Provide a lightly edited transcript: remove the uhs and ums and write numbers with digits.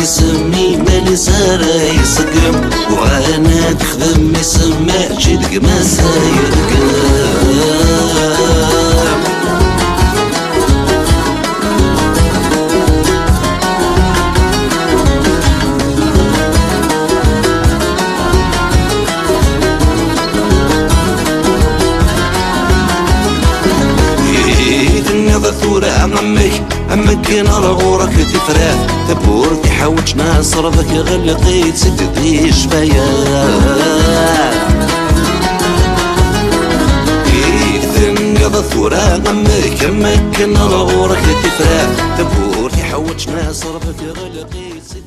يسمي مالي سارة يسقم وغانا تخدم يسمى جيدك ما سايرقم ثورة عمك نار غورك تفرح تبور تحوج ناصر ذاك غلقيت ستدي شفايا ثنقض ثورة عمك نار غورك تفرح تبور تحوج ناصر ذاك غلقيت